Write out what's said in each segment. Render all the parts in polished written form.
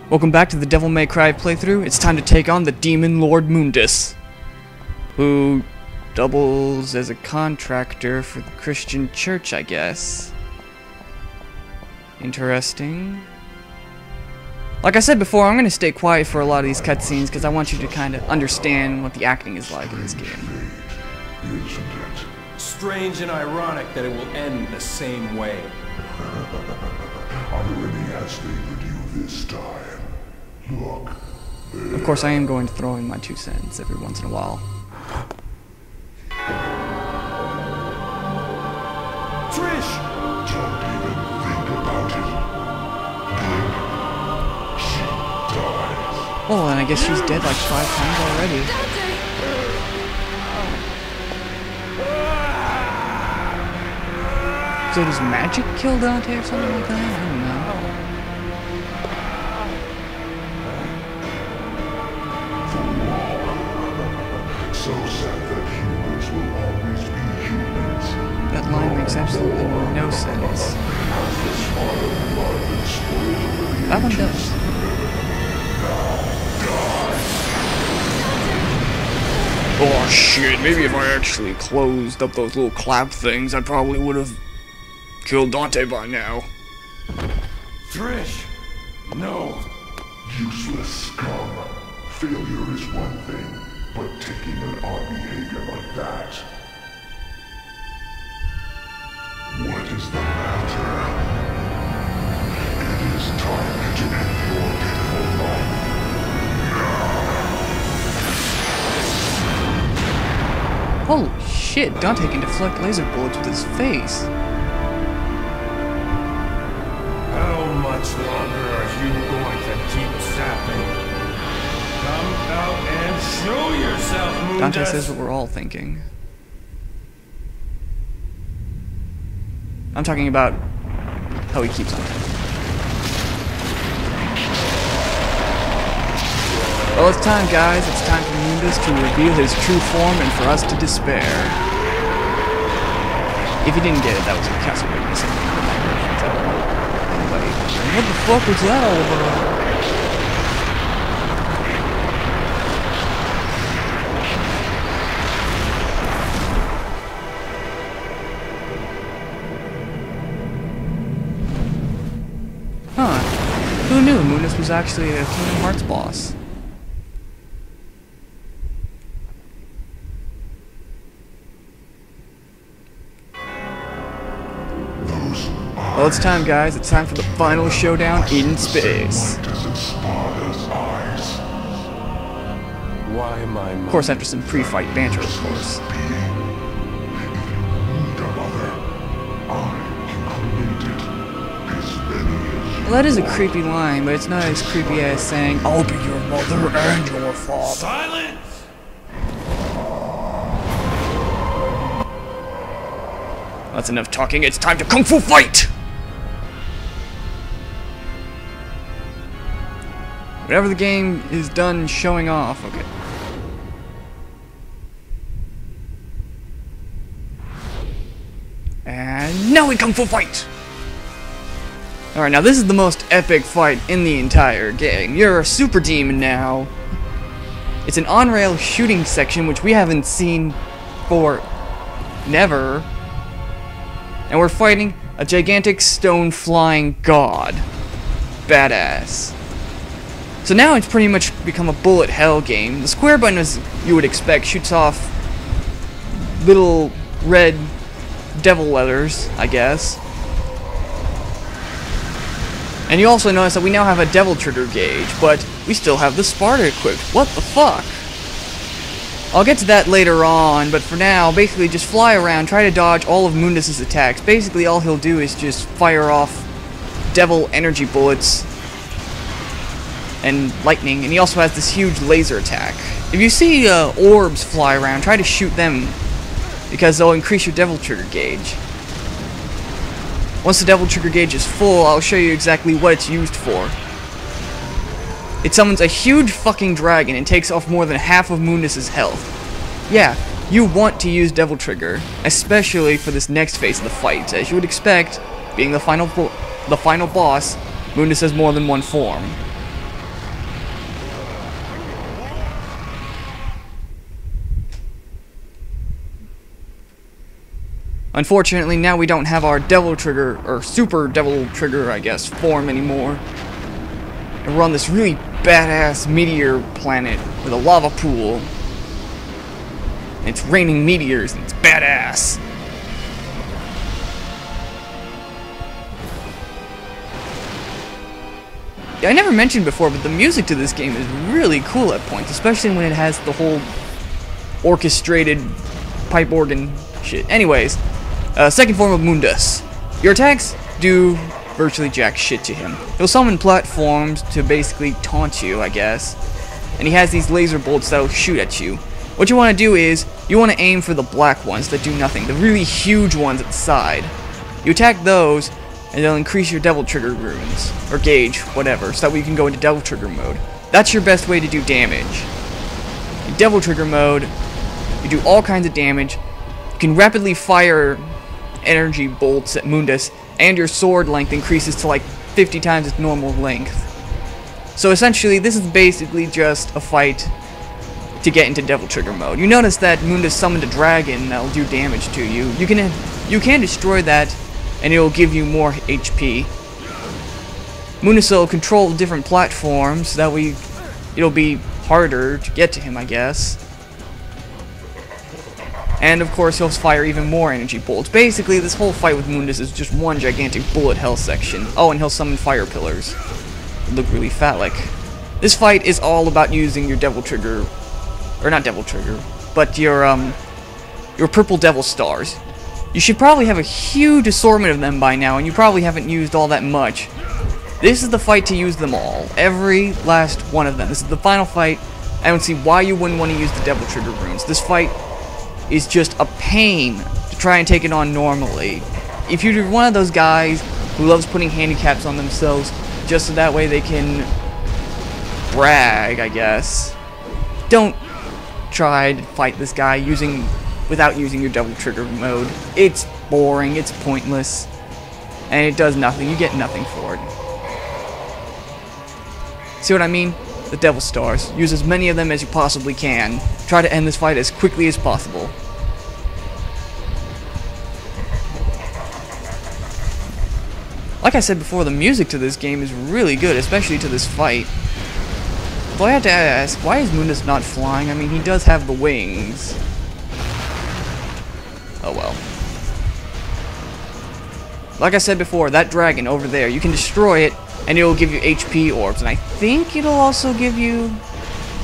Welcome back to the Devil May Cry playthrough. It's time to take on the Demon Lord Mundus, who doubles as a contractor for the Christian church, I guess. Interesting. Like I said before, I'm going to stay quiet for a lot of these cutscenes because I want you to kind of understand what the acting is like in this game. Strange and ironic that it will end the same way. Irony has favored you this time. Look. Of course, I am going to throw in my 2 cents every once in a while. Trish! Don't even think about it. Blink. She dies. Well, then I guess she's dead like 5 times already. So does magic kill Dante or something like that? I don't know. So sad that humans will always be humans. That line makes absolutely no sense. That one does. Oh shit, maybe if I actually closed up those little clap things, I probably would have killed Dante by now. Trish! No! Useless scum. Failure is one thing, but taking an odd behavior like that. What is the matter? It is time to end your pitiful life. Holy shit, Dante can deflect laser bullets with his face. How much longer are you going to keep zapping? Come out and show yourself, Mundus! Dante says what we're all thinking. I'm talking about how he keeps on talking. Well, it's time, guys. It's time for Mundus to reveal his true form and for us to despair. If you didn't get it, that was a Castlevania something. Anybody? What the fuck was that all about? Huh. Who knew Mundus was actually a Kingdom Hearts boss? Well, it's time, guys. It's time for the final showdown in space. Why am I... Of course, after some pre-fight banter, of course. Well, that is a creepy line, but it's not as creepy as saying, "I'll be your mother and your father." Silence! That's enough talking. It's time to kung fu fight! Whenever the game is done showing off, okay. And now we kung fu fight! Alright, now this is the most epic fight in the entire game. You're a super demon now. It's an on-rail shooting section, which we haven't seen for never. And we're fighting a gigantic stone flying god. Badass. So now it's pretty much become a bullet hell game. The square button, as you would expect, shoots off little red devil letters, I guess. And you also notice that we now have a devil trigger gauge, but we still have the Sparta equipped. What the fuck? I'll get to that later on, but for now, basically just fly around, try to dodge all of Mundus' attacks. Basically all he'll do is just fire off devil energy bullets and lightning, and he also has this huge laser attack. If you see orbs fly around, try to shoot them, because they'll increase your devil trigger gauge. Once the devil trigger gauge is full, I'll show you exactly what it's used for. It summons a huge fucking dragon and takes off more than half of Mundus' health. Yeah, you want to use devil trigger, especially for this next phase of the fight. As you would expect, being the final boss, Mundus has more than one form. Unfortunately, now we don't have our Devil Trigger, or Super Devil Trigger, I guess, form anymore. And we're on this really badass meteor planet with a lava pool. And it's raining meteors, and it's badass. Yeah, I never mentioned before, but the music to this game is really cool at points, especially when it has the whole orchestrated pipe organ shit. Anyways, second form of Mundus. Your attacks do virtually jack shit to him. He'll summon platforms to basically taunt you, I guess. And he has these laser bolts that'll shoot at you. What you want to do is, you want to aim for the black ones that do nothing, the really huge ones at the side. You attack those, and they'll increase your Devil Trigger runes, or gauge, whatever, so that way you can go into Devil Trigger mode. That's your best way to do damage. In Devil Trigger mode, you do all kinds of damage. You can rapidly fire energy bolts at Mundus, and your sword length increases to like 50 times its normal length. So essentially, this is basically just a fight to get into Devil Trigger mode. You notice that Mundus summoned a dragon that'll do damage to you. You can destroy that, and it will give you more HP. Mundus will control different platforms, that way it'll be harder to get to him, I guess. And of course he'll fire even more energy bolts. Basically this whole fight with Mundus is just one gigantic bullet hell section. Oh, and he'll summon fire pillars. They look really phallic. This fight is all about using your Devil Trigger, or not Devil Trigger, but your purple Devil Stars. You should probably have a huge assortment of them by now, and you probably haven't used all that much. This is the fight to use them all. Every last one of them. This is the final fight. I don't see why you wouldn't want to use the Devil Trigger runes. This fight is just a pain to try and take it on normally. If you're one of those guys who loves putting handicaps on themselves just so that way they can brag, I guess, don't try to fight this guy without using your Devil Trigger mode. It's boring, it's pointless, and it does nothing. You get nothing for it. See what I mean? The Devil Stars. Use as many of them as you possibly can. Try to end this fight as quickly as possible. Like I said before, the music to this game is really good, especially to this fight. Though I have to ask, why is Mundus not flying? I mean, he does have the wings. Oh well. Like I said before, that dragon over there, you can destroy it, and it will give you HP orbs, and I think it'll also give you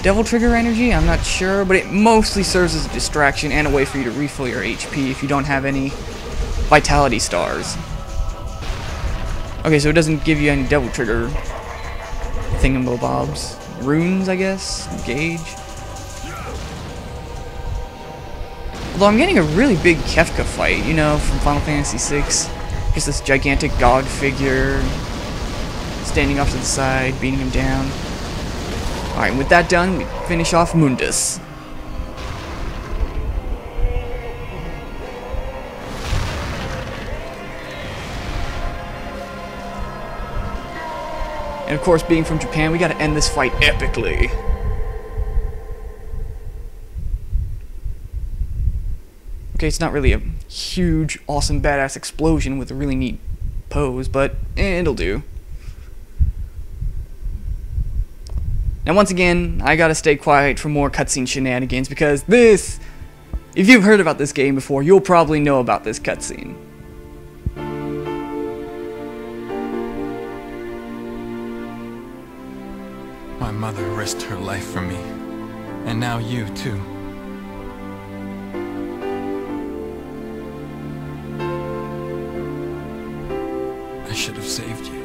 Devil Trigger energy. I'm not sure, but it mostly serves as a distraction and a way for you to refill your HP if you don't have any Vitality Stars. Okay, so it doesn't give you any Devil Trigger thingamabobs. Runes, I guess? Gauge? Although I'm getting a really big Kefka fight, you know, from Final Fantasy VI. Just this gigantic god figure standing off to the side, beating him down. Alright, with that done, we finish off Mundus. And of course, being from Japan, we gotta end this fight epically. Okay, it's not really a huge, awesome, badass explosion with a really neat pose, but it'll do. Now once again, I gotta stay quiet for more cutscene shenanigans, because this, if you've heard about this game before, you'll probably know about this cutscene. My mother risked her life for me, and now you too. I should have saved you.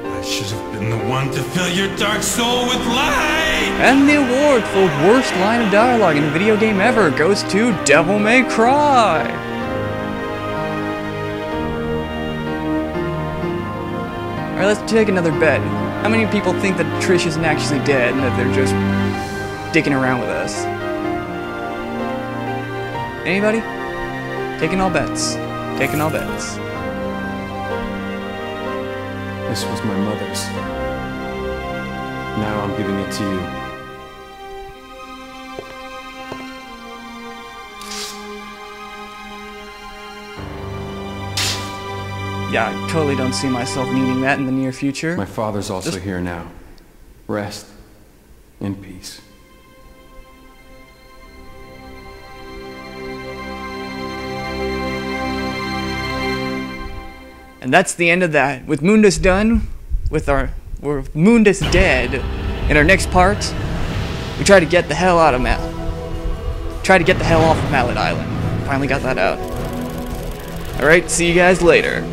I should have been the one to fill your dark soul with light! And the award for worst line of dialogue in a video game ever goes to Devil May Cry. Alright, let's take another bet. How many people think that Trish isn't actually dead and that they're just dicking around with us? Anybody? Taking all bets. Taking all bets. This was my mother's. Now I'm giving it to you. Yeah, I totally don't see myself needing that in the near future. My father's also Just- here now. Rest in peace. And that's the end of that. With Mundus done, with Mundus dead, in our next part, we try to get the hell out of try to get the hell off of Mallet Island. Finally got that out. Alright, see you guys later.